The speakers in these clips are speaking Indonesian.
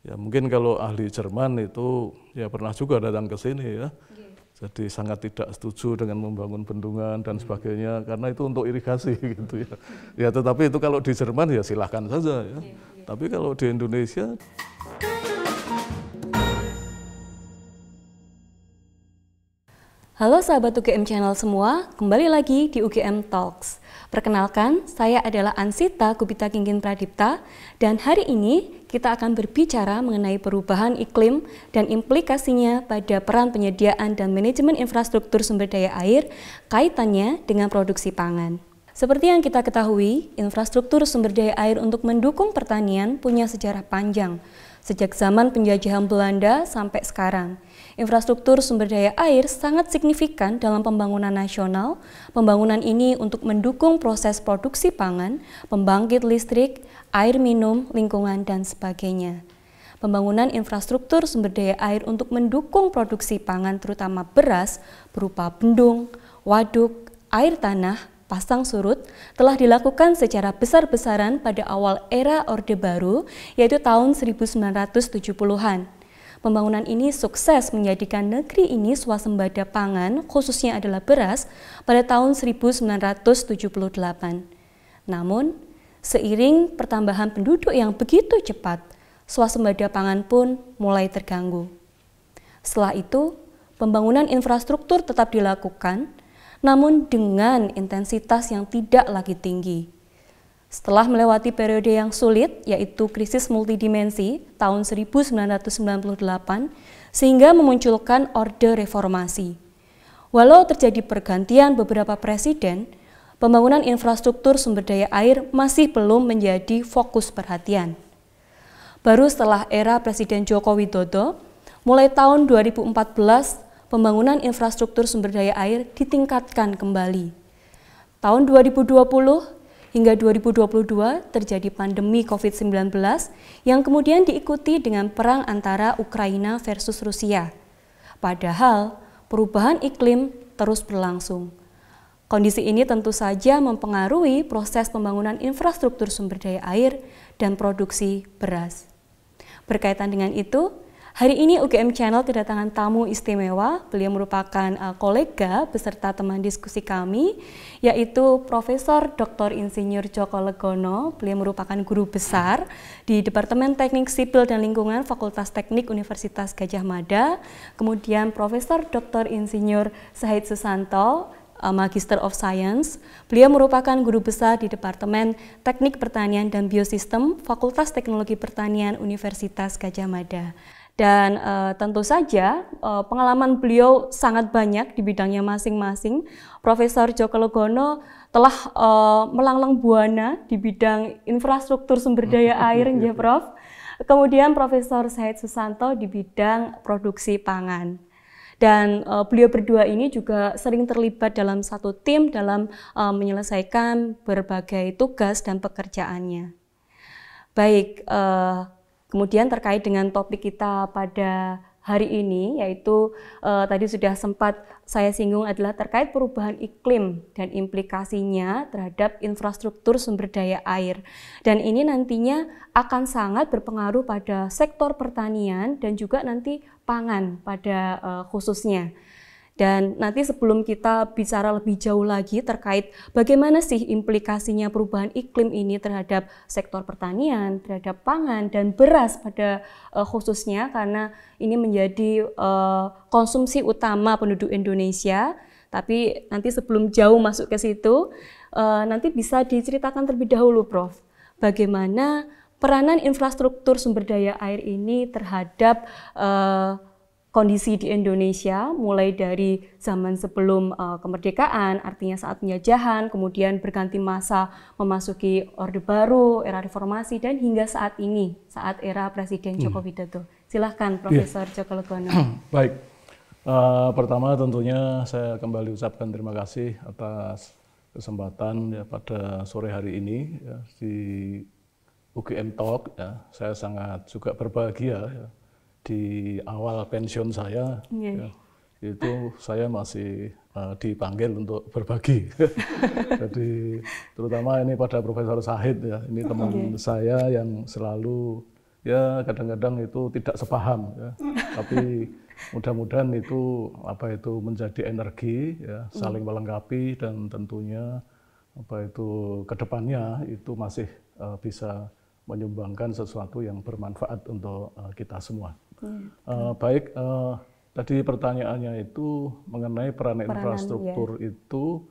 Ya mungkin kalau ahli Jerman itu ya pernah juga datang ke sini ya. Jadi sangat tidak setuju dengan membangun bendungan dan sebagainya karena itu untuk irigasi gitu ya. Ya tetapi itu kalau di Jerman ya silahkan saja ya. Tapi kalau di Indonesia. Halo sahabat UGM Channel semua, kembali lagi di UGM Talks. Perkenalkan, saya adalah Ansita Gupita Kinggin Pradipta dan hari ini kita akan berbicara mengenai perubahan iklim dan implikasinya pada peran penyediaan dan manajemen infrastruktur sumber daya air kaitannya dengan produksi pangan. Seperti yang kita ketahui, infrastruktur sumber daya air untuk mendukung pertanian punya sejarah panjang, sejak zaman penjajahan Belanda sampai sekarang. Infrastruktur sumber daya air sangat signifikan dalam pembangunan nasional. Pembangunan ini untuk mendukung proses produksi pangan, pembangkit listrik, air minum, lingkungan, dan sebagainya. Pembangunan infrastruktur sumber daya air untuk mendukung produksi pangan terutama beras berupa bendung, waduk, air tanah, pasang surut telah dilakukan secara besar-besaran pada awal era Orde Baru, yaitu tahun 1970-an. Pembangunan ini sukses menjadikan negeri ini swasembada pangan, khususnya adalah beras, pada tahun 1978. Namun, seiring pertambahan penduduk yang begitu cepat, swasembada pangan pun mulai terganggu. Setelah itu, pembangunan infrastruktur tetap dilakukan, namun dengan intensitas yang tidak lagi tinggi. Setelah melewati periode yang sulit, yaitu krisis multidimensi tahun 1998, sehingga memunculkan Orde Reformasi. Walau terjadi pergantian beberapa presiden, pembangunan infrastruktur sumber daya air masih belum menjadi fokus perhatian. Baru setelah era Presiden Joko Widodo, mulai tahun 2014, pembangunan infrastruktur sumber daya air ditingkatkan kembali. Tahun 2020 hingga 2022 terjadi pandemi COVID-19 yang kemudian diikuti dengan perang antara Ukraina versus Rusia. Padahal perubahan iklim terus berlangsung. Kondisi ini tentu saja mempengaruhi proses pembangunan infrastruktur sumber daya air dan produksi beras. Berkaitan dengan itu, hari ini UGM Channel kedatangan tamu istimewa. Beliau merupakan kolega beserta teman diskusi kami, yaitu Profesor Dr. Insinyur Djoko Legono. Beliau merupakan guru besar di Departemen Teknik Sipil dan Lingkungan Fakultas Teknik Universitas Gadjah Mada. Kemudian Profesor Dr. Insinyur Sahid Susanto, Magister of Science. Beliau merupakan guru besar di Departemen Teknik Pertanian dan Biosistem Fakultas Teknologi Pertanian Universitas Gadjah Mada. Dan tentu saja pengalaman beliau sangat banyak di bidangnya masing-masing. Profesor Djoko Legono telah melanglang buana di bidang infrastruktur sumber daya air, ya Prof. Kemudian Profesor Sahid Susanto di bidang produksi pangan. Dan beliau berdua ini juga sering terlibat dalam satu tim dalam menyelesaikan berbagai tugas dan pekerjaannya. Baik, kemudian terkait dengan topik kita pada hari ini, yaitu tadi sudah sempat saya singgung adalah terkait perubahan iklim dan implikasinya terhadap infrastruktur sumber daya air. Dan ini nantinya akan sangat berpengaruh pada sektor pertanian dan juga nanti pangan pada khususnya. Dan nanti sebelum kita bicara lebih jauh lagi terkait bagaimana sih implikasinya perubahan iklim ini terhadap sektor pertanian, terhadap pangan, dan beras pada khususnya karena ini menjadi konsumsi utama penduduk Indonesia. Tapi nanti sebelum jauh masuk ke situ, nanti bisa diceritakan terlebih dahulu Prof. Bagaimana peranan infrastruktur sumber daya air ini terhadap kondisi di Indonesia mulai dari zaman sebelum kemerdekaan, artinya saat penjajahan, kemudian berganti masa memasuki Orde Baru, era reformasi, dan hingga saat ini, saat era Presiden Joko Widodo. Silahkan Profesor Djoko Legono. Baik, pertama tentunya saya kembali ucapkan terima kasih atas kesempatan ya, pada sore hari ini ya, di UGM Talk. Ya. Saya sangat juga berbahagia ya, di awal pensiun saya, ya, itu saya masih dipanggil untuk berbagi. Jadi terutama ini pada Profesor Sahid ya, ini teman saya yang selalu ya kadang-kadang itu tidak sepaham ya. Tapi mudah-mudahan itu menjadi energi ya, saling melengkapi, dan tentunya kedepannya itu masih bisa menyumbangkan sesuatu yang bermanfaat untuk kita semua. Baik, tadi pertanyaannya itu mengenai peran infrastruktur itu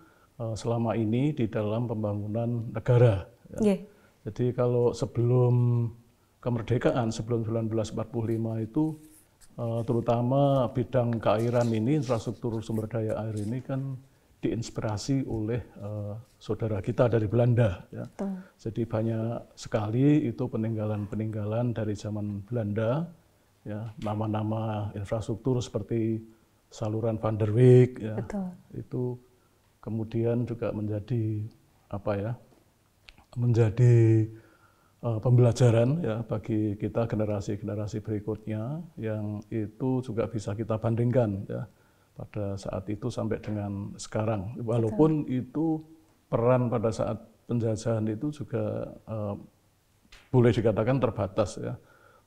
selama ini di dalam pembangunan negara. Ya. Jadi kalau sebelum kemerdekaan, sebelum 1945 itu terutama bidang keairan ini, infrastruktur sumber daya air ini kan diinspirasi oleh saudara kita dari Belanda. Ya. Jadi banyak sekali itu peninggalan-peninggalan dari zaman Belanda, ya, nama-nama infrastruktur seperti saluran Van der Wijk, ya, itu kemudian juga menjadi pembelajaran ya bagi kita generasi-generasi berikutnya, yang itu juga bisa kita bandingkan ya pada saat itu sampai dengan sekarang. Walaupun itu peran pada saat penjajahan itu juga boleh dikatakan terbatas ya,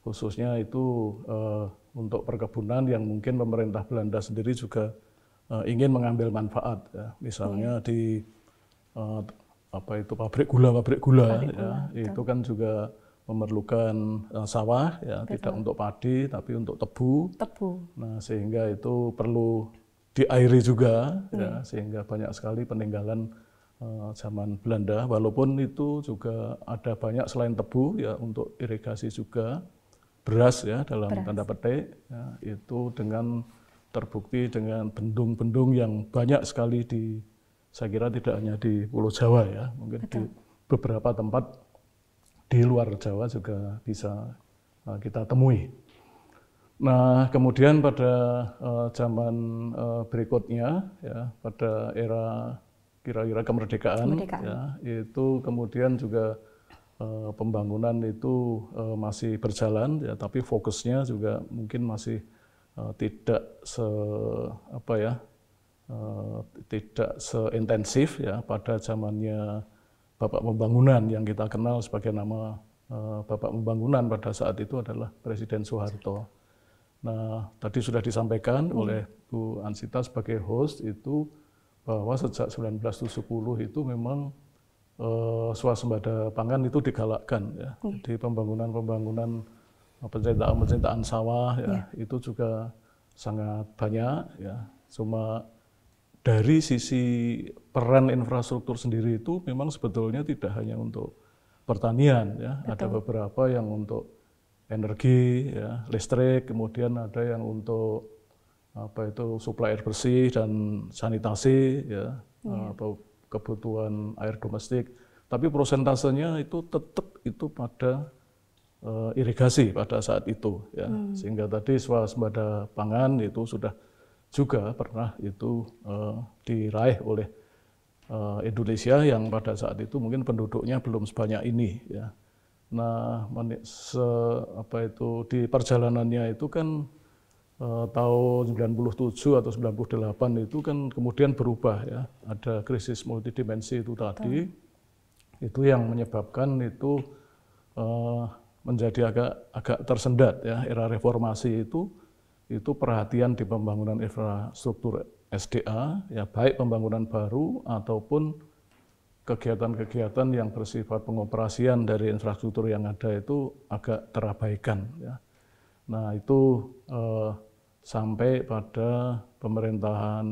khususnya itu untuk perkebunan yang mungkin pemerintah Belanda sendiri juga ingin mengambil manfaat ya. Misalnya di pabrik gula ya, itu kan juga memerlukan sawah ya, tidak untuk padi tapi untuk tebu. Nah, sehingga itu perlu diairi juga ya, sehingga banyak sekali peninggalan zaman Belanda, walaupun itu juga ada banyak selain tebu ya untuk irigasi juga, beras ya dalam tanda petik ya, itu dengan terbukti dengan bendung-bendung yang banyak sekali saya kira tidak hanya di Pulau Jawa ya, mungkin di beberapa tempat di luar Jawa juga bisa kita temui. Nah, kemudian pada zaman berikutnya ya, pada era kira-kira kemerdekaan. Ya, itu kemudian juga pembangunan itu masih berjalan ya, tapi fokusnya juga mungkin masih tidak seintensif ya pada zamannya Bapak Pembangunan yang kita kenal sebagai nama Bapak Pembangunan pada saat itu adalah Presiden Soeharto. Nah, tadi sudah disampaikan oleh Bu Ansita sebagai host itu bahwa sejak 1970 itu memang swasembada pangan itu digalakkan ya. Jadi pembangunan pencetaan sawah ya, itu juga sangat banyak ya. Cuma dari sisi peran infrastruktur sendiri itu memang sebetulnya tidak hanya untuk pertanian ya, ada beberapa yang untuk energi ya, listrik, kemudian ada yang untuk suplai air bersih dan sanitasi ya, atau kebutuhan air domestik. Tapi prosentasenya itu tetap itu pada irigasi pada saat itu ya. Sehingga tadi swasembada pangan itu sudah juga pernah itu diraih oleh Indonesia yang pada saat itu mungkin penduduknya belum sebanyak ini ya. Nah, di perjalanannya itu kan tahun 97 atau 98 itu kan kemudian berubah ya. Ada krisis multidimensi itu tadi. Itu yang menyebabkan itu menjadi agak tersendat ya. Era reformasi itu perhatian di pembangunan infrastruktur SDA ya, baik pembangunan baru ataupun kegiatan-kegiatan yang bersifat pengoperasian dari infrastruktur yang ada itu agak terabaikan ya. Nah, itu sampai pada pemerintahan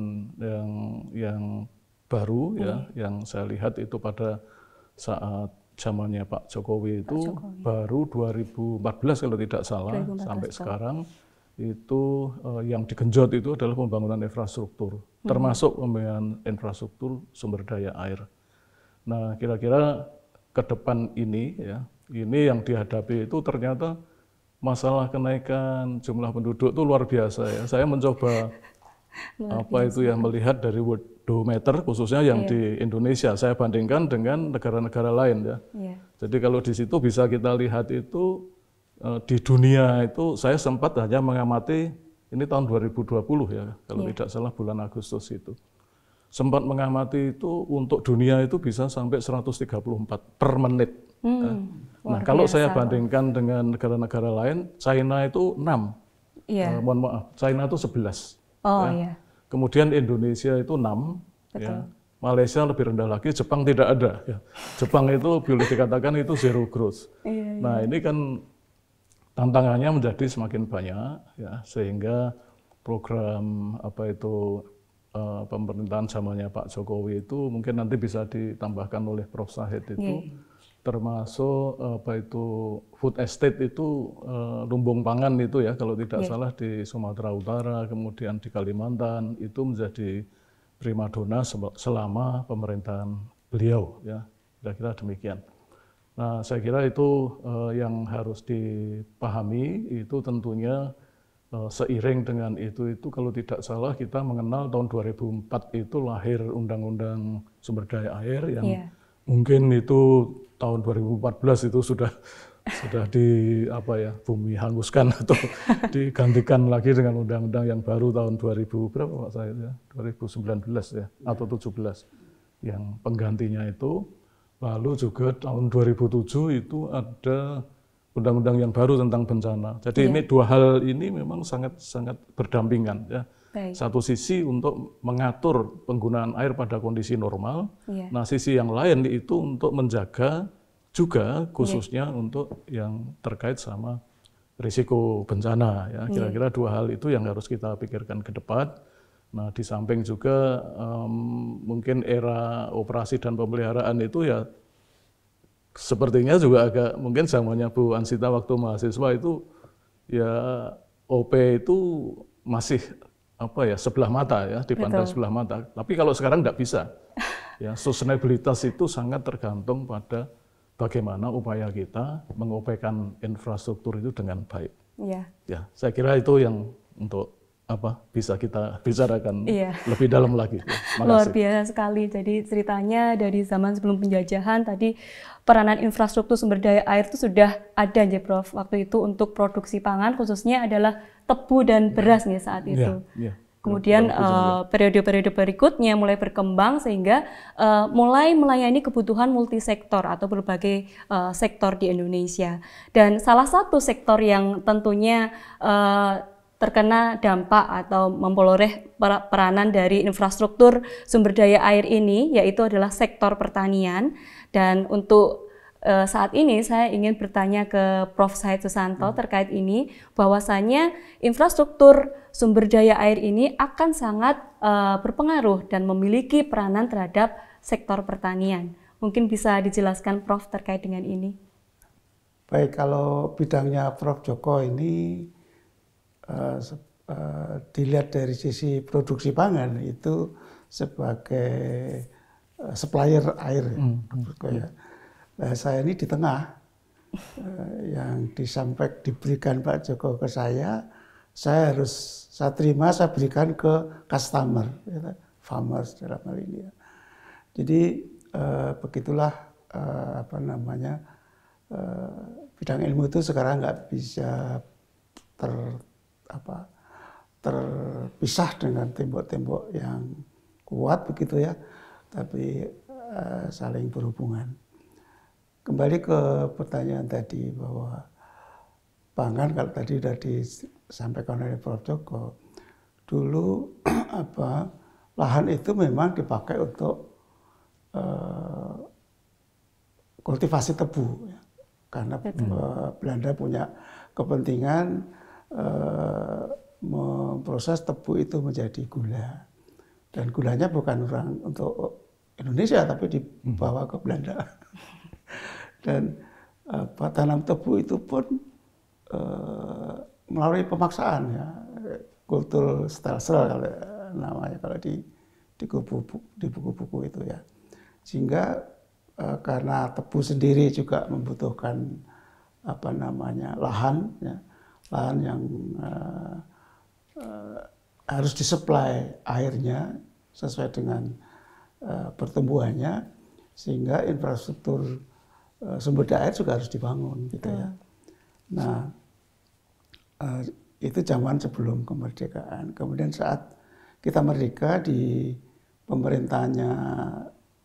yang baru ya, yang saya lihat itu pada saat zamannya Pak Jokowi itu baru 2014 kalau tidak salah, sampai sekarang itu yang digenjot itu adalah pembangunan infrastruktur, termasuk pembangunan infrastruktur sumber daya air. Nah, kira-kira ke depan ini ya, ini yang dihadapi itu ternyata masalah kenaikan jumlah penduduk itu luar biasa ya. Saya mencoba melihat dari worldometer khususnya yang di Indonesia, saya bandingkan dengan negara-negara lain ya. Jadi kalau di situ bisa kita lihat itu di dunia itu saya sempat hanya mengamati ini tahun 2020 ya, kalau tidak salah bulan Agustus itu. Sempat mengamati itu untuk dunia itu bisa sampai 134 per menit. Nah, Luar kalau saya biasa, Prof. bandingkan dengan negara-negara lain, China itu 6. Iya. Mohon maaf, China itu 11. Oh Ya. iya, Kemudian Indonesia itu 6. Ya. betul. Malaysia lebih rendah lagi, Jepang tidak ada. Ya. Jepang itu boleh dikatakan itu zero growth. Iya, Nah, ini kan tantangannya menjadi semakin banyak, ya, sehingga program apa itu pemerintahan zamannya Pak Jokowi itu mungkin nanti bisa ditambahkan oleh Prof. Zahid itu, termasuk apa itu food estate itu lumbung pangan itu ya, kalau tidak salah di Sumatera Utara, kemudian di Kalimantan itu menjadi primadona selama pemerintahan beliau, ya, kira-kira demikian. Nah, saya kira itu yang harus dipahami, itu tentunya seiring dengan itu kalau tidak salah kita mengenal tahun 2004 itu lahir Undang-Undang Sumber Daya Air yang mungkin itu tahun 2014 itu sudah di apa ya, bumi hanguskan atau digantikan lagi dengan undang-undang yang baru tahun 2000 berapa Pak saya ya, 2019 ya atau 17 yang penggantinya itu. Lalu juga tahun 2007 itu ada undang-undang yang baru tentang bencana. Jadi ini dua hal ini memang sangat berdampingan ya. Satu sisi untuk mengatur penggunaan air pada kondisi normal. Nah, sisi yang lain itu untuk menjaga juga khususnya untuk yang terkait sama risiko bencana ya. Kira-kira dua hal itu yang harus kita pikirkan ke depan. Nah, di samping juga mungkin era operasi dan pemeliharaan itu ya sepertinya juga agak mungkin zamannya Bu Ansita waktu mahasiswa itu ya OP itu masih apa ya sebelah mata ya, dipandang sebelah mata. Tapi kalau sekarang nggak bisa. Ya, sustainabilitas itu sangat tergantung pada bagaimana upaya kita mengopekan infrastruktur itu dengan baik. Ya, saya kira itu yang untuk bisa kita bicarakan lebih dalam lagi. Luar biasa sekali. Jadi ceritanya dari zaman sebelum penjajahan tadi peranan infrastruktur sumber daya air itu sudah ada ya Prof. Waktu itu untuk produksi pangan khususnya adalah tebu dan beras nih saat itu. Kemudian periode-periode berikutnya mulai berkembang sehingga mulai melayani kebutuhan multisektor atau berbagai sektor di Indonesia. Dan salah satu sektor yang tentunya terkena dampak atau memperoleh peranan dari infrastruktur sumber daya air ini yaitu adalah sektor pertanian. Dan untuk saat ini saya ingin bertanya ke Prof. Zahid Susanto terkait ini, bahwasanya infrastruktur sumber daya air ini akan sangat berpengaruh dan memiliki peranan terhadap sektor pertanian. Mungkin bisa dijelaskan Prof. terkait dengan ini. Baik, kalau bidangnya Prof. Joko ini dilihat dari sisi produksi pangan itu sebagai supplier air. Nah, saya ini di tengah yang diberikan Pak Joko ke saya terima, saya berikan ke customer, farmers dalam hal ini. Jadi begitulah bidang ilmu itu sekarang nggak bisa terpisah dengan tembok-tembok yang kuat begitu ya, tapi saling berhubungan. Kembali ke pertanyaan tadi bahwa pangan, kalau tadi sudah disampaikan oleh Prof. Joko, dulu lahan itu memang dipakai untuk kultivasi tebu, ya. Karena Belanda punya kepentingan memproses tebu itu menjadi gula, dan gulanya bukan untuk Indonesia tapi dibawa ke Belanda. Dan tanam tebu itu pun melalui pemaksaan ya, kultur stelsel kalau namanya kalau di buku-buku itu ya, sehingga karena tebu sendiri juga membutuhkan lahan ya, lahan yang harus disuplai airnya sesuai dengan pertumbuhannya, sehingga infrastruktur sumber daya air juga harus dibangun gitu ya. Nah, itu zaman sebelum kemerdekaan. Kemudian saat kita merdeka di pemerintahannya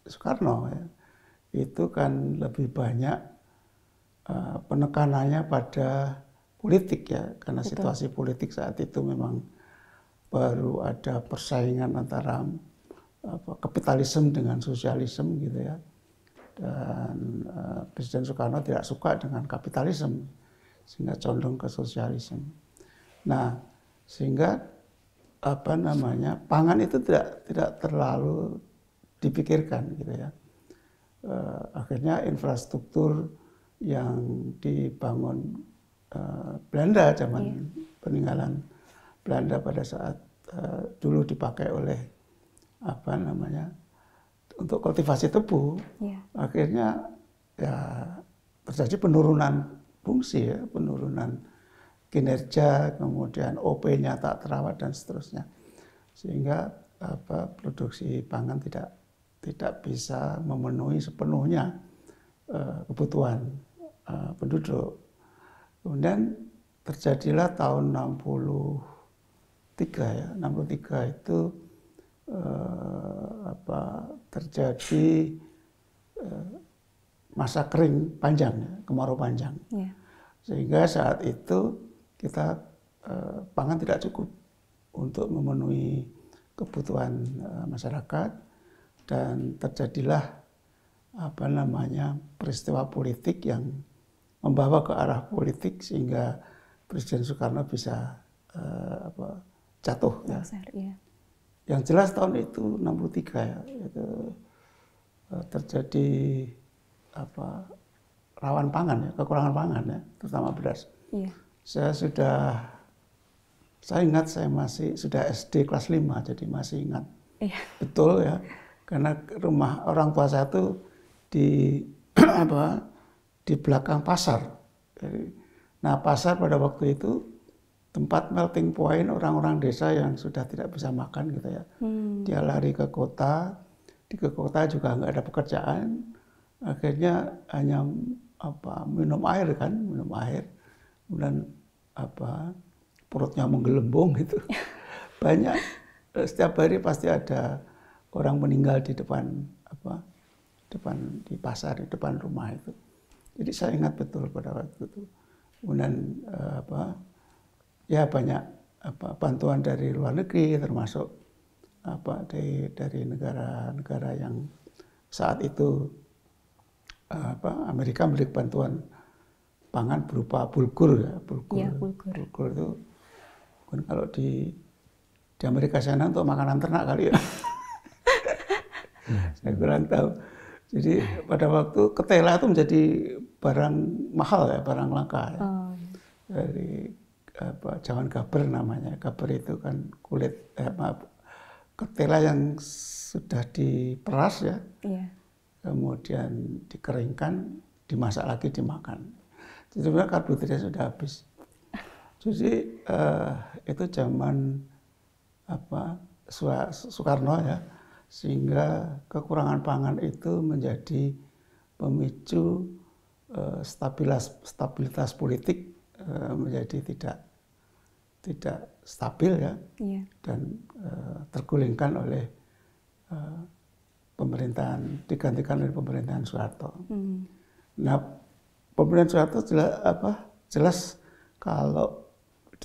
Soekarno ya, itu kan lebih banyak penekanannya pada politik ya, karena situasi politik saat itu memang baru ada persaingan antara kapitalisme dengan sosialisme gitu ya. Dan Presiden Soekarno tidak suka dengan kapitalisme, sehingga condong ke sosialisme. Nah, sehingga pangan itu tidak terlalu dipikirkan gitu ya. Akhirnya infrastruktur yang dibangun Belanda zaman peninggalan Belanda pada saat dulu dipakai oleh untuk kultivasi tebu, akhirnya ya terjadi penurunan fungsi ya, penurunan kinerja, kemudian OP-nya tak terawat dan seterusnya, sehingga produksi pangan tidak bisa memenuhi sepenuhnya kebutuhan penduduk. Kemudian terjadilah tahun 63 ya, 63 itu terjadi masa kering panjang, ya, kemarau panjang, sehingga saat itu kita pangan tidak cukup untuk memenuhi kebutuhan masyarakat, dan terjadilah peristiwa politik yang membawa ke arah politik sehingga Presiden Soekarno bisa jatuh ya. Yang jelas tahun itu 63 ya, itu terjadi rawan pangan ya, kekurangan pangan ya, terutama beras. Saya ingat saya masih sudah SD kelas 5, jadi masih ingat betul ya, karena rumah orang tua saya itu di di belakang pasar. Nah, pasar pada waktu itu tempat melting point orang-orang desa yang sudah tidak bisa makan gitu ya. Dia lari ke kota, di kota juga nggak ada pekerjaan, akhirnya hanya minum air, kemudian perutnya menggelembung gitu. Banyak, setiap hari pasti ada orang meninggal di depan di pasar, di depan rumah itu. Jadi saya ingat betul pada waktu itu. Kemudian ya banyak bantuan dari luar negeri, termasuk dari negara-negara yang saat itu Amerika memberi bantuan pangan berupa bulgur ya, bulgur itu mungkin kalau di Amerika sana untuk makanan ternak kali ya. Saya kurang tahu. Jadi pada waktu ketela itu menjadi barang mahal ya, barang langka ya. Dari jangan gaber namanya. Gaber itu kan kulit, ketela yang sudah diperas ya, kemudian dikeringkan, dimasak lagi, dimakan. Jadi sebenarnya karbohidratnya sudah habis. Jadi itu zaman Soekarno ya, sehingga kekurangan pangan itu menjadi pemicu stabilitas politik menjadi tidak stabil ya, dan tergulingkan oleh pemerintahan, digantikan oleh pemerintahan Soeharto. Nah, pemerintahan Soeharto jelas kalau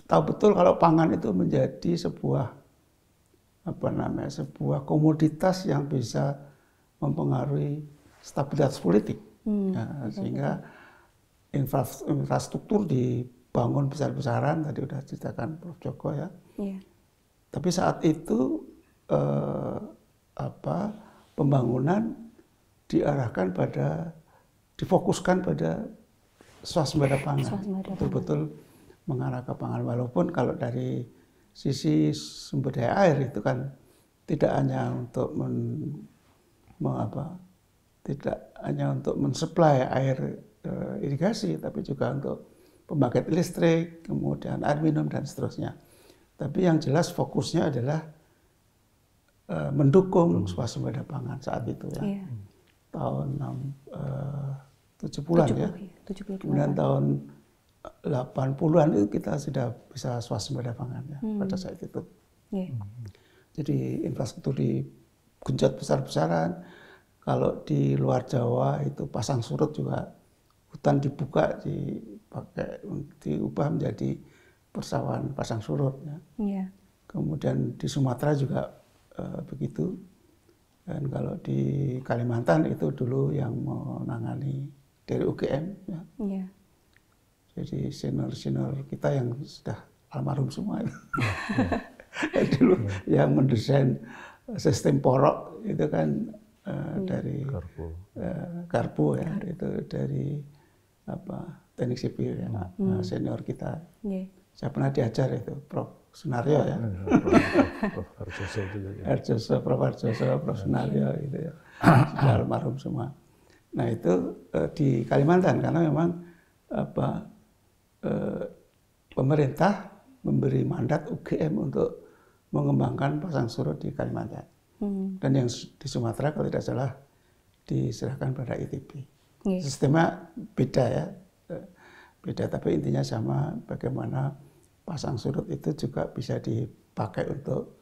tahu betul kalau pangan itu menjadi sebuah sebuah komoditas yang bisa mempengaruhi stabilitas politik, sehingga infrastruktur dibangun besar-besaran, tadi sudah ceritakan Prof. Joko ya. Tapi saat itu pembangunan difokuskan pada swasembada pangan, betul-betul mengarah ke pangan. Walaupun kalau dari sisi sumber daya air itu kan tidak hanya untuk mensuplai air irigasi, tapi juga untuk pembangkit listrik, kemudian air minum dan seterusnya. Tapi yang jelas fokusnya adalah mendukung swasembada pangan saat itu ya. Tahun 70-an ya. Kemudian tahun 80-an itu kita sudah bisa swasembada pangan ya pada saat itu. Jadi infrastruktur digenjot besar-besaran. Kalau di luar Jawa itu pasang surut juga hutan dibuka diubah menjadi persawahan pasang surut ya. Yeah. Kemudian di Sumatera juga begitu. Dan kalau di Kalimantan itu dulu yang menangani dari UGM ya. Yeah. Jadi senior kita yang sudah almarhum semua itu. Dulu yang mendesain sistem porok itu kan dari Garpu ya, itu dari teknik sipil ya, senior kita. Yeah. Saya pernah diajar itu, Prof. Sunario ya. Prof. Harjoso juga ya. Prof. Harjoso, Prof. Sunario gitu ya. Sudah almarhum semua. Nah itu di Kalimantan karena memang pemerintah memberi mandat UGM untuk mengembangkan pasang surut di Kalimantan. Dan yang di Sumatera kalau tidak salah diserahkan pada ITB. Yeah. Sistemnya beda ya, beda tapi intinya sama, bagaimana pasang surut itu juga bisa dipakai untuk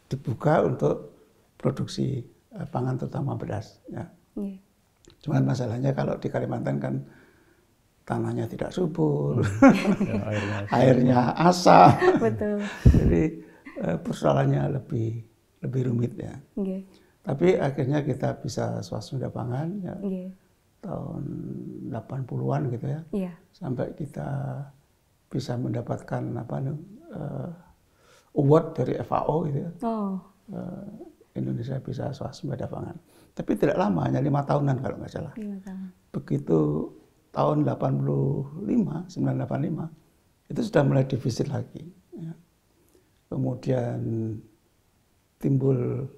dibuka untuk produksi pangan terutama beras. Ya. Yeah. Cuman masalahnya kalau di Kalimantan kan tanahnya tidak subur, ya, airnya asam. Betul. Jadi persoalannya lebih rumit ya. Yeah. Tapi akhirnya kita bisa swasembada pangan ya, tahun 80-an gitu ya. Yeah. Sampai kita bisa mendapatkan award dari FAO gitu ya. Oh. Indonesia bisa swasembada pangan. Tapi tidak lama, hanya 5 tahunan kalau nggak salah. 5 tahun. Begitu tahun 1985 itu sudah mulai defisit lagi. Ya. Kemudian timbul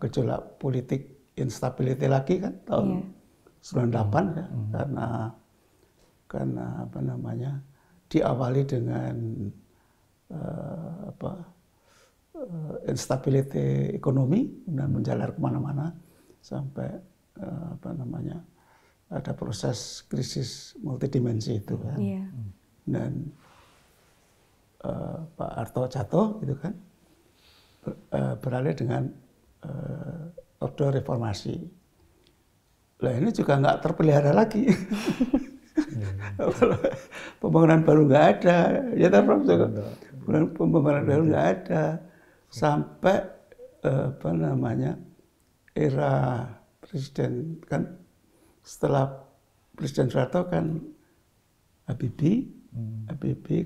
gejolak politik instability lagi kan tahun 98 ya, karena diawali dengan instability ekonomi dan menjalar kemana-mana sampai ada proses krisis multidimensi itu kan. Yeah. Dan Pak Harto jatuh gitu kan, beralih dengan Orde Reformasi. Lah ini juga nggak terpelihara lagi. Pembangunan baru nggak ada, ya Prof. Pembangunan baru nggak ada sampai era presiden kan, setelah Presiden Soeharto kan Habibie,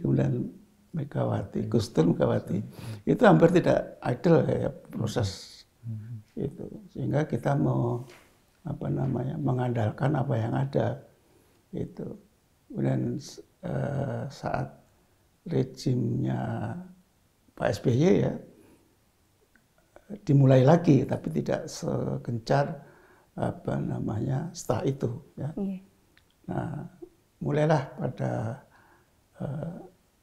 kemudian Megawati, Gus Dur, Megawati, itu hampir tidak idle ya proses itu, sehingga kita mau mengandalkan apa yang ada itu. Kemudian saat rejimnya Pak SBY ya dimulai lagi, tapi tidak segencar setelah itu ya. Yeah. Nah, mulailah pada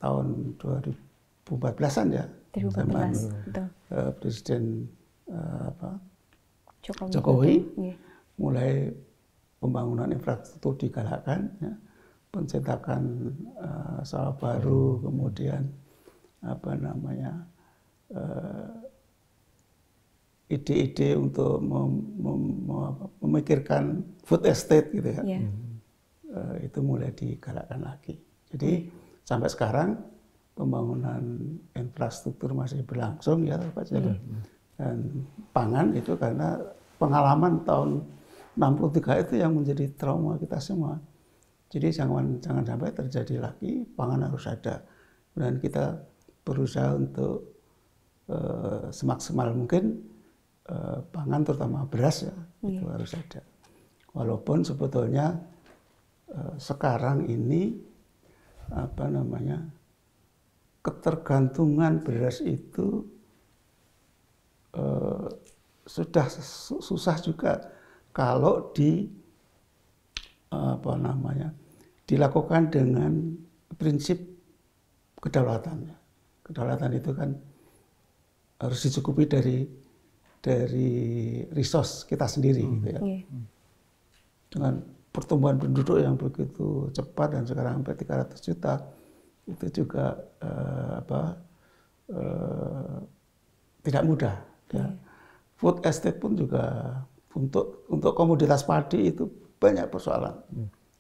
tahun 2014-an ya, 2014, zaman betul. Presiden Jokowi yeah. Mulai pembangunan infrastruktur digalakkan ya, pencetakan sawah baru, kemudian ide-ide untuk memikirkan food estate gitu ya. Yeah. Itu mulai digalakkan lagi. Jadi sampai sekarang pembangunan infrastruktur masih berlangsung ya Pak Jadi. Dan pangan itu karena pengalaman tahun 63 itu yang menjadi trauma kita semua. Jadi jangan sampai terjadi lagi, pangan harus ada. Dan kita berusaha untuk semaksimal mungkin pangan terutama beras ya, itu harus ada. Walaupun sebetulnya sekarang ini ketergantungan beras itu sudah susah juga kalau dilakukan dengan prinsip kedaulatan. Kedaulatan itu kan harus dicukupi dari resource kita sendiri gitu ya. Dengan pertumbuhan penduduk yang begitu cepat dan sekarang sampai 300 juta itu juga tidak mudah ya. Food estate pun juga untuk komoditas padi itu banyak persoalan.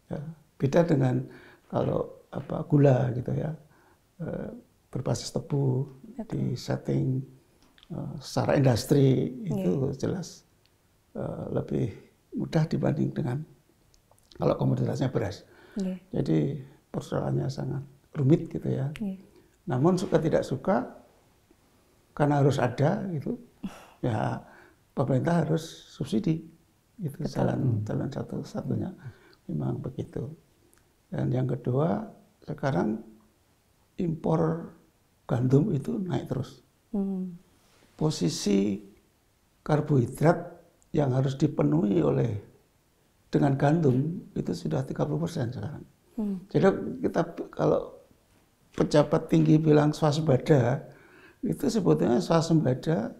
Ya, beda dengan kalau gula gitu ya, berbasis tebu di setting secara industri itu jelas lebih mudah dibanding dengan kalau komoditasnya beras. Jadi persoalannya sangat rumit gitu ya. Namun suka tidak suka karena harus ada gitu, ya pemerintah harus subsidi. Itu jalan satu-satunya memang begitu. Dan yang kedua, sekarang impor gandum itu naik terus. Posisi karbohidrat yang harus dipenuhi dengan gandum itu sudah 30% sekarang. Jadi kita kalau pejabat tinggi bilang swasembada, itu sebetulnya swasembada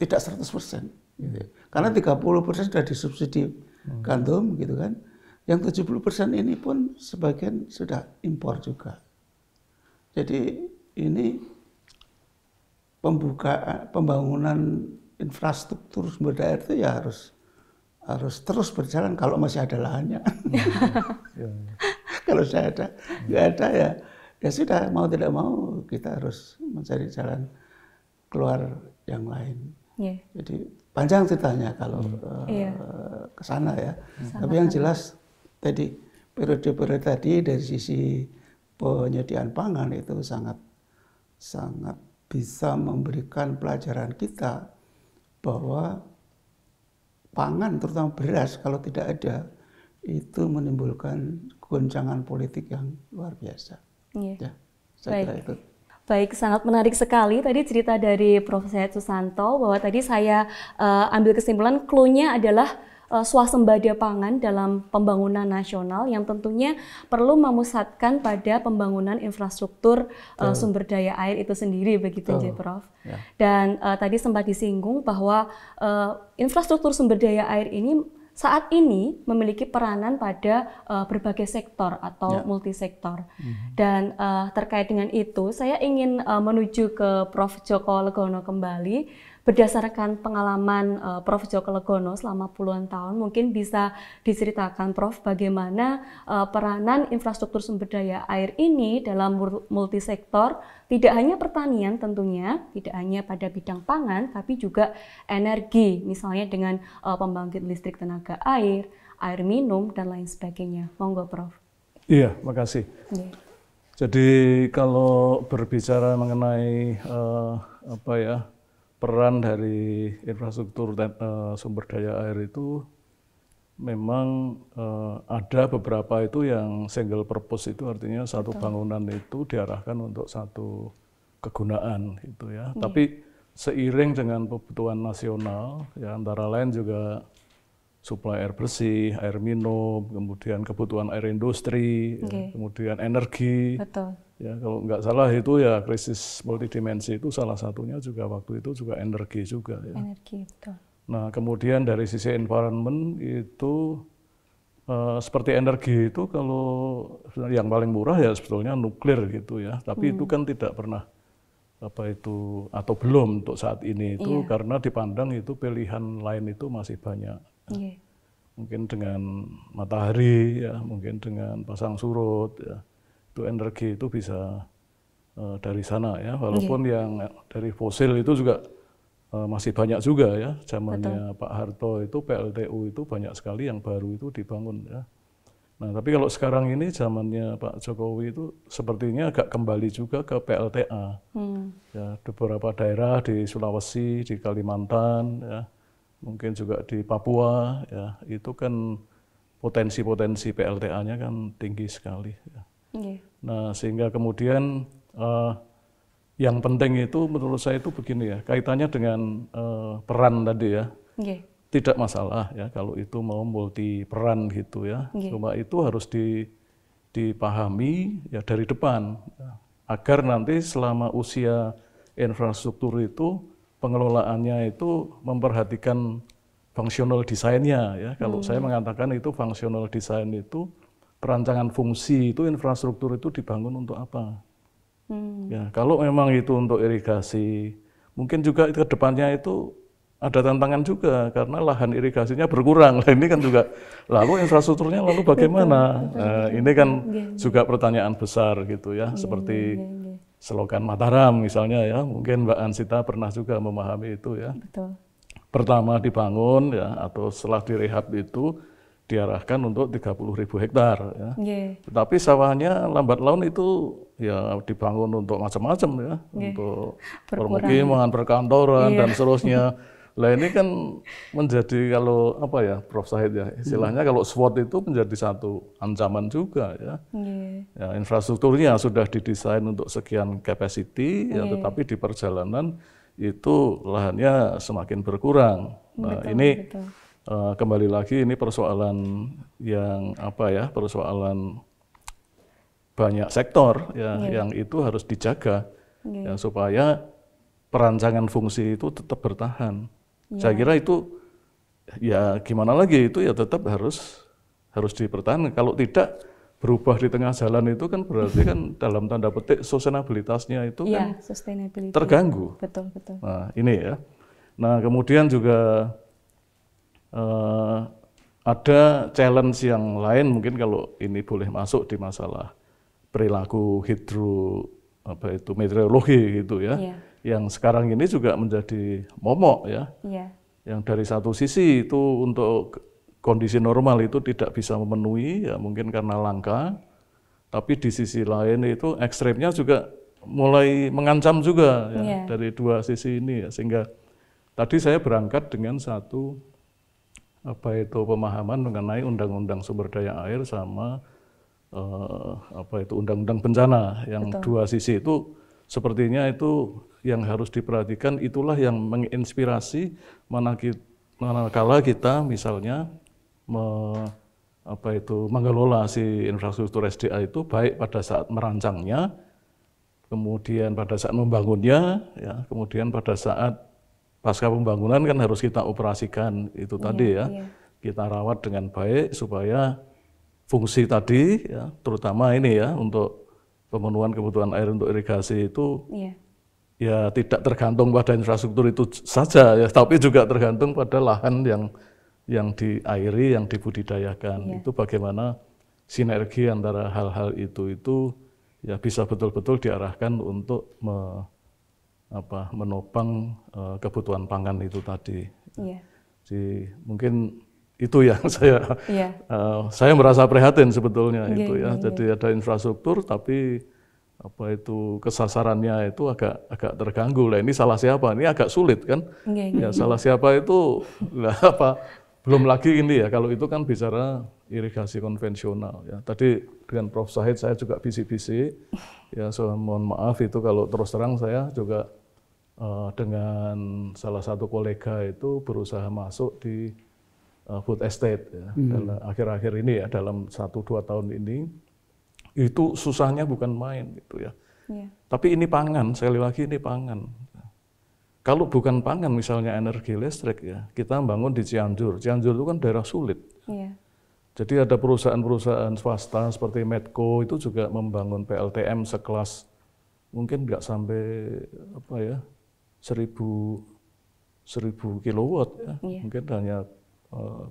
tidak 100%. Gitu. Karena 30% sudah disubsidi gandum gitu kan. Yang 70% ini pun sebagian sudah impor juga. Jadi ini pembangunan infrastruktur sumber daya itu ya harus terus berjalan kalau masih ada lahannya. Kalau saya nggak ada ya sudah, mau tidak mau kita harus mencari jalan keluar yang lain. Jadi panjang ceritanya kalau ke sana ya. Tapi yang jelas tadi periode-periode tadi dari sisi penyediaan pangan itu sangat bisa memberikan pelajaran kita bahwa pangan terutama beras kalau tidak ada itu menimbulkan goncangan politik yang luar biasa. Ya, saya kira itu. Baik, sangat menarik sekali tadi cerita dari Prof. Syed Susanto bahwa tadi saya ambil kesimpulan clue-nya adalah swasembada pangan dalam pembangunan nasional yang tentunya perlu memusatkan pada pembangunan infrastruktur sumber daya air itu sendiri, begitu ya Prof. Ya. Dan tadi sempat disinggung bahwa infrastruktur sumber daya air ini saat ini memiliki peranan pada berbagai sektor atau multisektor. Dan terkait dengan itu, saya ingin menuju ke Prof. Djoko Legono kembali. Berdasarkan pengalaman Prof. Djoko Legono selama puluhan tahun, mungkin bisa diceritakan Prof. bagaimana peranan infrastruktur sumber daya air ini dalam multisektor, tidak hanya pertanian tentunya, tidak hanya pada bidang pangan, tapi juga energi, misalnya dengan pembangkit listrik tenaga air, air minum, dan lain sebagainya. Monggo Prof. Iya, makasih. Jadi kalau berbicara mengenai peran dari infrastruktur sumber daya air itu memang ada beberapa itu yang single purpose, itu artinya satu bangunan itu diarahkan untuk satu kegunaan gitu ya. Tapi seiring dengan kebutuhan nasional ya, antara lain juga suplai air bersih, air minum, kemudian kebutuhan air industri, ya, kemudian energi. Betul. Ya, kalau nggak salah itu ya krisis multidimensi itu salah satunya juga waktu itu juga energi juga ya. Energi, betul. Nah, kemudian dari sisi environment itu seperti energi itu kalau yang paling murah ya sebetulnya nuklir gitu ya. Tapi itu kan tidak pernah atau belum untuk saat ini itu karena dipandang itu pilihan lain itu masih banyak. Mungkin dengan matahari ya, mungkin dengan pasang surut ya. Itu energi itu bisa dari sana ya, walaupun yang dari fosil itu juga masih banyak juga ya. Zamannya Pak Harto itu PLTU itu banyak sekali yang baru itu dibangun ya. Nah, tapi kalau sekarang ini zamannya Pak Jokowi itu sepertinya agak kembali juga ke PLTA. Ya, beberapa daerah di Sulawesi, di Kalimantan ya, mungkin juga di Papua ya, itu kan potensi-potensi PLTA-nya kan tinggi sekali ya. Nah, sehingga kemudian yang penting itu menurut saya itu begini ya, kaitannya dengan peran tadi ya. Tidak masalah ya kalau itu mau multi peran gitu ya. Cuma itu harus dipahami ya dari depan ya, agar nanti selama usia infrastruktur itu pengelolaannya itu memperhatikan functional design-nya ya. Kalau saya mengatakan itu functional design itu perancangan fungsi itu infrastruktur itu dibangun untuk apa? Ya, kalau memang itu untuk irigasi, mungkin juga ke depannya itu ada tantangan juga karena lahan irigasinya berkurang. Nah, ini kan juga lalu infrastrukturnya lalu bagaimana? Ini kan juga pertanyaan besar gitu ya, seperti Selokan Mataram misalnya ya, mungkin Mbak Ansita pernah juga memahami itu ya. Betul. Pertama dibangun ya, atau setelah direhab itu diarahkan untuk 30.000 hektar ya. Tetapi sawahnya lambat laun itu ya dibangun untuk macam-macam ya, untuk permukiman, perkantoran dan seterusnya. Lah ini kan menjadi kalau apa ya Prof Sahid ya, istilahnya kalau SWOT itu menjadi satu ancaman juga ya. Ya infrastrukturnya sudah didesain untuk sekian capacity ya, tetapi di perjalanan itu lahannya semakin berkurang. Nah, ini kembali lagi ini persoalan yang apa ya, persoalan banyak sektor ya, yang itu harus dijaga ya, supaya perancangan fungsi itu tetap bertahan. Saya kira itu ya gimana lagi, itu ya tetap harus dipertahankan. Kalau tidak berubah di tengah jalan itu kan berarti kan dalam tanda petik sustainabilitasnya itu kan terganggu. Betul. Nah ini ya. Nah kemudian juga ada challenge yang lain mungkin kalau ini boleh masuk di masalah perilaku meteorologi gitu ya. Yang sekarang ini juga menjadi momok ya. Yang dari satu sisi itu untuk kondisi normal itu tidak bisa memenuhi ya, mungkin karena langka, tapi di sisi lain itu ekstrimnya juga mulai mengancam juga ya, dari dua sisi ini ya. Sehingga tadi saya berangkat dengan satu pemahaman mengenai Undang-Undang Sumber Daya Air sama Undang-Undang Bencana yang dua sisi itu sepertinya itu yang harus diperhatikan, itulah yang menginspirasi manakala kita misalnya mengelola si infrastruktur SDA itu baik pada saat merancangnya, kemudian pada saat membangunnya, ya, kemudian pada saat pasca pembangunan kan harus kita operasikan itu tadi ya, kita rawat dengan baik supaya fungsi tadi, ya, terutama ini ya untuk pemenuhan kebutuhan air untuk irigasi itu ya tidak tergantung pada infrastruktur itu saja ya, tapi juga tergantung pada lahan yang diairi, yang dibudidayakan. Itu bagaimana sinergi antara hal-hal itu ya bisa betul-betul diarahkan untuk menopang kebutuhan pangan itu tadi. Jadi mungkin itu yang saya merasa prihatin sebetulnya itu ya. Jadi ada infrastruktur tapi kesasarannya itu agak terganggu. Lah ini salah siapa? Ini agak sulit kan? Ya salah siapa itu belum lagi ini ya, kalau itu kan bicara irigasi konvensional ya. Tadi dengan Prof Sahid saya juga bisik-bisik ya, mohon maaf itu kalau terus terang saya juga dengan salah satu kolega itu berusaha masuk di food estate ya, dalam akhir-akhir ini ya, dalam 1-2 tahun ini itu susahnya bukan main gitu ya. Tapi ini pangan, sekali lagi ini pangan. Kalau bukan pangan misalnya energi listrik ya, kita bangun di Cianjur. Cianjur itu kan daerah sulit. Jadi ada perusahaan-perusahaan swasta seperti Medco itu juga membangun PLTM sekelas mungkin nggak sampai 1000 kilowatt ya. Mungkin hanya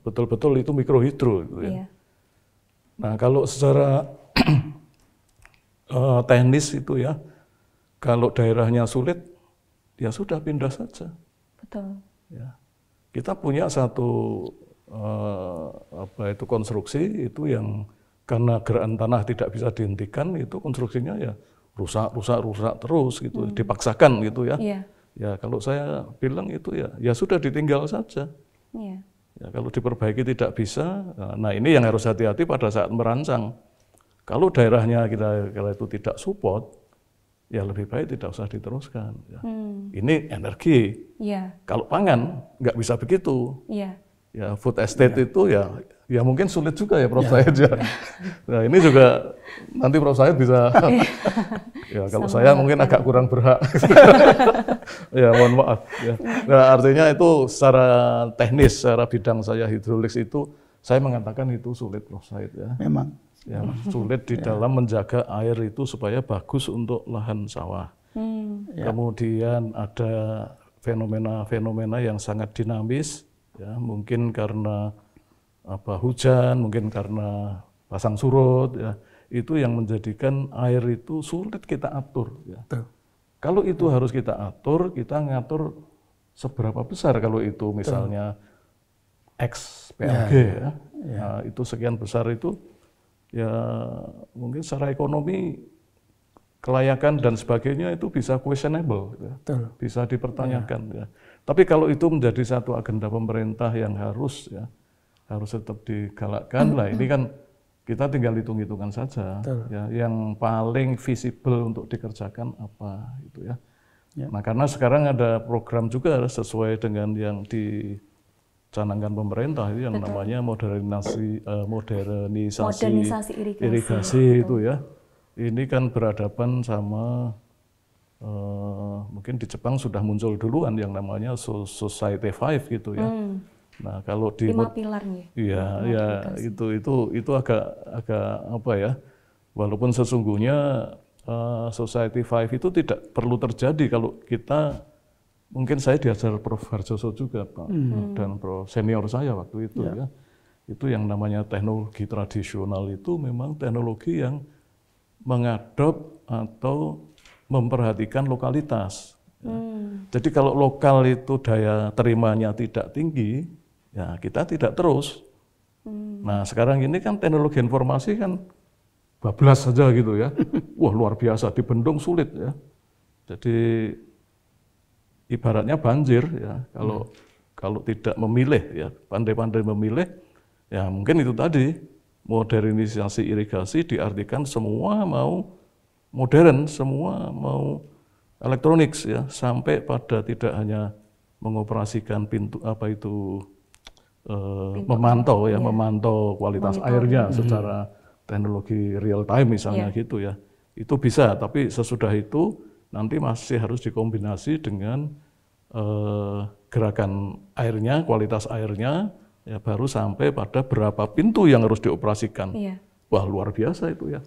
betul-betul itu mikrohidro gitu ya. Nah, kalau secara teknis itu ya, kalau daerahnya sulit, ya sudah pindah saja. Betul. Ya. Kita punya satu konstruksi itu yang karena gerakan tanah tidak bisa dihentikan, itu konstruksinya ya rusak terus gitu, dipaksakan gitu ya. Ya kalau saya bilang itu ya sudah ditinggal saja. Ya kalau diperbaiki tidak bisa, nah ini yang harus hati-hati pada saat merancang. Kalau daerahnya kalau itu tidak support, ya lebih baik tidak usah diteruskan. Ya. Ini energi. Kalau pangan nggak bisa begitu. Ya food estate itu ya mungkin sulit juga ya Prof Sahid ya. Nah ini juga nanti Prof Sahid bisa. Ya kalau saya mungkin agak kurang berhak. Ya mohon maaf. Ya. Nah artinya itu secara teknis, secara bidang saya hidrolik itu saya mengatakan itu sulit Prof Sahid ya. Memang. Ya sulit di dalam menjaga air itu supaya bagus untuk lahan sawah. Kemudian ada fenomena-fenomena yang sangat dinamis, ya, mungkin karena hujan, mungkin karena pasang surut, ya, itu yang menjadikan air itu sulit kita atur. Ya. Kalau itu harus kita atur, kita ngatur seberapa besar kalau itu misalnya X PLG, ya. Nah, itu sekian besar itu, ya mungkin secara ekonomi kelayakan dan sebagainya itu bisa questionable, ya. Bisa dipertanyakan. Ya. Tapi kalau itu menjadi satu agenda pemerintah yang harus tetap digalakkan, lah ini kan kita tinggal hitung-hitungan saja. Ya, yang paling visible untuk dikerjakan apa itu ya. Nah karena sekarang ada program juga sesuai dengan yang dicanangkan pemerintah itu yang namanya modernisasi irigasi itu ya. Ini kan berhadapan sama mungkin di Jepang sudah muncul duluan yang namanya Society 5 gitu ya. Nah kalau di 5 pilarnya. Iya, ya itu agak apa ya? Walaupun sesungguhnya Society 5 itu tidak perlu terjadi kalau kita, mungkin saya diajar Prof. Harjoso juga Pak, dan Prof. senior saya waktu itu ya. Itu yang namanya teknologi tradisional itu memang teknologi yang mengadop atau memperhatikan lokalitas. Jadi kalau lokal itu daya terimanya tidak tinggi, ya kita tidak terus. Nah sekarang ini kan teknologi informasi kan bablas saja gitu ya. Wah luar biasa, di Bendung sulit ya. Jadi ibaratnya banjir ya, kalau tidak memilih ya, pandai-pandai memilih, ya mungkin itu tadi. Modernisasi irigasi diartikan semua mau modern, semua mau elektronik ya, sampai pada tidak hanya mengoperasikan memantau ya, memantau kualitas airnya secara teknologi real time misalnya gitu ya. Itu bisa, tapi sesudah itu nanti masih harus dikombinasi dengan gerakan airnya, kualitas airnya. Ya baru sampai pada berapa pintu yang harus dioperasikan. Wah luar biasa itu ya.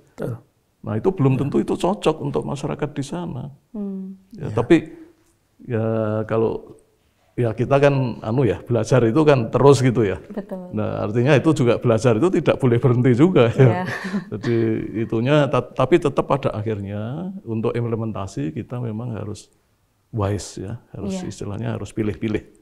Nah itu belum tentu itu cocok untuk masyarakat di sana. Ya, tapi ya kalau ya kita kan belajar itu kan terus gitu ya. Betul. Nah artinya itu juga belajar itu tidak boleh berhenti juga ya. Jadi itunya tapi tetap pada akhirnya untuk implementasi kita memang harus wise ya, harus istilahnya harus pilih-pilih.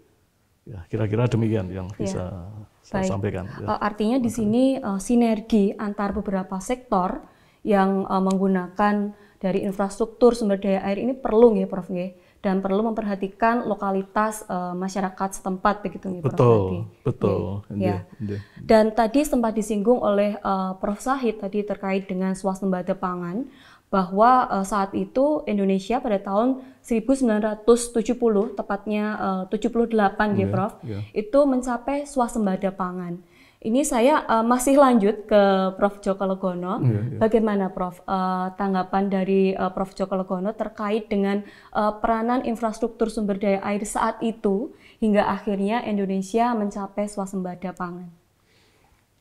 Ya, kira-kira demikian yang bisa saya sampaikan. Ya. Artinya di sini sinergi antar beberapa sektor yang menggunakan dari infrastruktur sumber daya air ini perlu ya Prof ya, dan perlu memperhatikan lokalitas masyarakat setempat begitu ya Prof. Betul. Ya. Dan tadi sempat disinggung oleh Prof Sahid tadi terkait dengan swasembada pangan, bahwa saat itu Indonesia pada tahun 1970, tepatnya 78 ya Prof, itu mencapai swasembada pangan. Ini saya masih lanjut ke Prof Djoko Legono. Bagaimana Prof tanggapan dari Prof Djoko Legono terkait dengan peranan infrastruktur sumber daya air saat itu hingga akhirnya Indonesia mencapai swasembada pangan?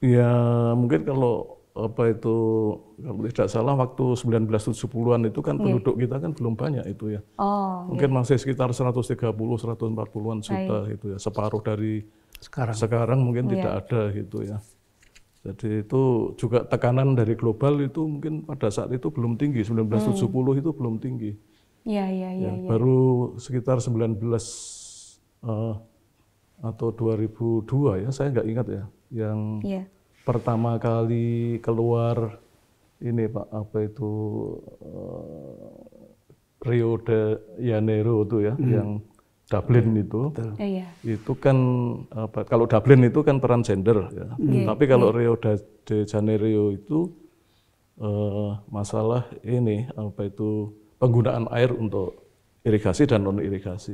Ya mungkin kalau kalau tidak salah waktu 1970-an itu kan penduduk kita kan belum banyak itu ya. Mungkin masih sekitar 130-140-an juta gitu ya, separuh dari sekarang mungkin tidak ada gitu ya. Jadi itu juga tekanan dari global itu mungkin pada saat itu belum tinggi, 1970 itu belum tinggi. Baru sekitar atau 2002 ya, saya nggak ingat ya, yang pertama kali keluar ini Pak, Rio de Janeiro itu ya, yang Dublin itu. Itu kan kalau Dublin itu kan transgender ya. Tapi kalau Rio de Janeiro itu masalah ini penggunaan air untuk irigasi dan non irigasi.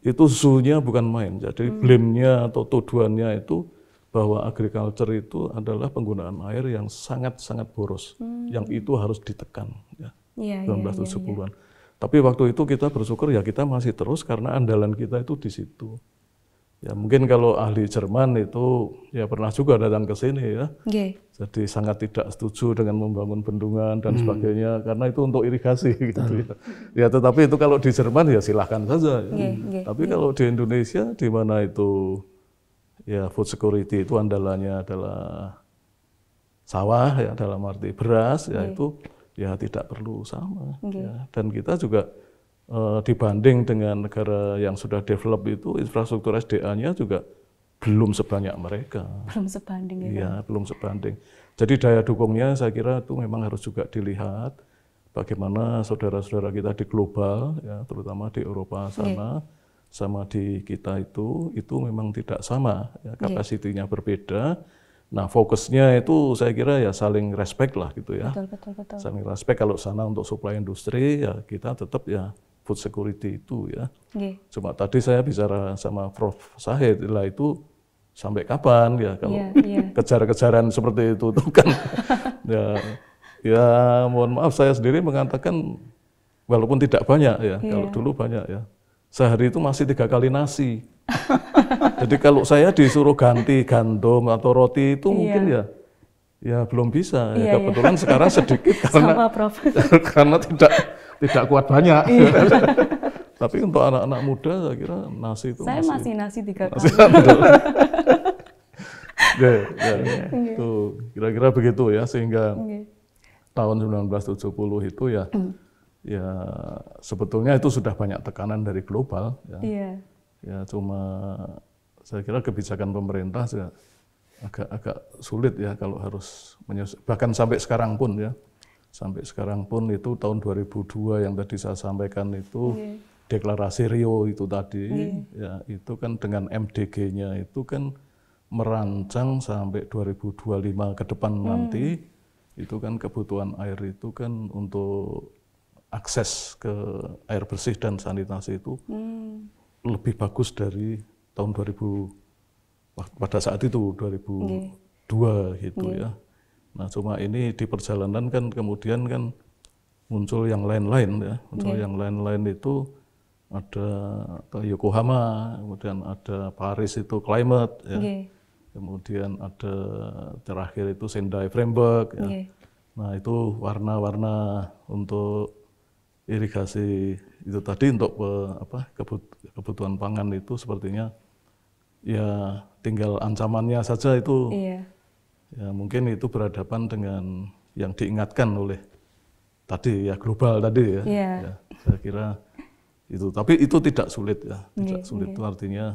Itu suhunya bukan main. Jadi blame-nya atau tuduhannya itu bahwa agriculture itu adalah penggunaan air yang sangat-sangat boros, yang itu harus ditekan ya, 1970-an. Tapi waktu itu kita bersyukur ya kita masih terus karena andalan kita itu di situ. Ya mungkin kalau ahli Jerman itu ya pernah juga datang ke sini ya. Nggih. Jadi sangat tidak setuju dengan membangun bendungan dan sebagainya karena itu untuk irigasi gitu ya. Ya tetapi itu kalau di Jerman ya silahkan saja. Ya. Tapi kalau di Indonesia di mana itu ya food security itu andalannya adalah sawah ya dalam arti beras ya itu ya tidak perlu sama. Ya. Dan kita juga dibanding dengan negara yang sudah develop itu infrastruktur SDA-nya juga belum sebanyak mereka. Belum sebanding ya. Iya, belum sebanding. Jadi daya dukungnya saya kira itu memang harus juga dilihat bagaimana saudara-saudara kita di global ya, terutama di Eropa sana sama di kita itu memang tidak sama ya, kapasitinya berbeda. Nah, fokusnya itu saya kira ya saling respect lah gitu ya. Betul. Saling respect kalau sana untuk supply industri ya kita tetap ya food security itu ya. Cuma tadi saya bicara sama Prof. Sahid lah itu sampai kapan ya kalau kejar-kejaran seperti itu tuh kan ya mohon maaf saya sendiri mengatakan walaupun tidak banyak ya kalau dulu banyak ya sehari itu masih 3 kali nasi. Jadi kalau saya disuruh ganti gandum atau roti itu mungkin ya belum bisa ya kebetulan sekarang sedikit karena karena tidak kuat banyak. Tapi untuk anak-anak muda saya kira nasi itu saya masih nasi 3 kali. Tuh kira-kira begitu ya sehingga tahun 1970 itu ya sebetulnya itu sudah banyak tekanan dari global ya. Ya cuma saya kira kebijakan pemerintah juga agak sulit ya kalau harus bahkan sampai sekarang pun ya. Sampai sekarang pun itu tahun 2002 yang tadi saya sampaikan itu deklarasi Rio itu tadi ya itu kan dengan MDG-nya itu kan merancang sampai 2025 ke depan nanti itu kan kebutuhan air itu kan untuk akses ke air bersih dan sanitasi itu lebih bagus dari tahun 2000 pada saat itu 2002 gitu ya. Nah cuma ini di perjalanan kan kemudian kan muncul yang lain-lain ya, muncul yang lain-lain itu ada Yokohama, kemudian ada Paris itu climate ya, kemudian ada terakhir itu Sendai Framework ya. Nah itu warna-warna untuk irigasi itu tadi untuk kebutuhan pangan itu sepertinya ya tinggal ancamannya saja itu. Ya mungkin itu berhadapan dengan yang diingatkan oleh tadi ya global tadi ya. Ya saya kira itu. Tapi itu tidak sulit ya. Tidak sulit itu artinya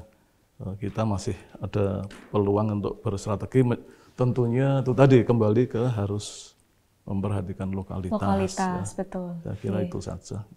kita masih ada peluang untuk berstrategi. Tentunya itu tadi kembali ke harus memperhatikan lokalitas. Betul. Saya kira itu saja.